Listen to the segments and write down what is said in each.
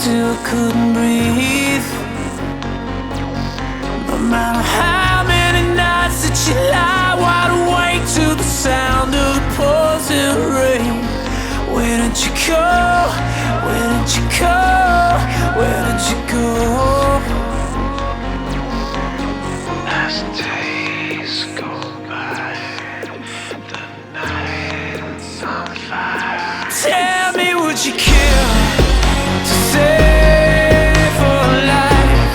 till I couldn't breathe. No matter how many nights that you lie wide awake to the sound of the pouring rain. Where did you go? Where did you go? Where did you go? As days go by, the night's on fire. Tell me, would you kill to save a life?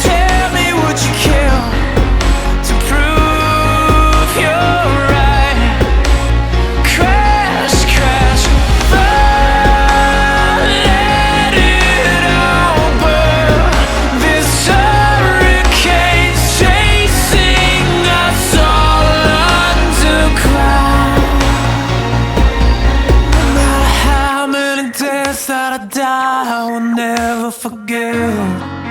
Tell me, would you kill to prove you're right? Crash, crash, burn, let it all burn. This hurricane's chasing us all underground. No matter how many days that I die, I will never forget.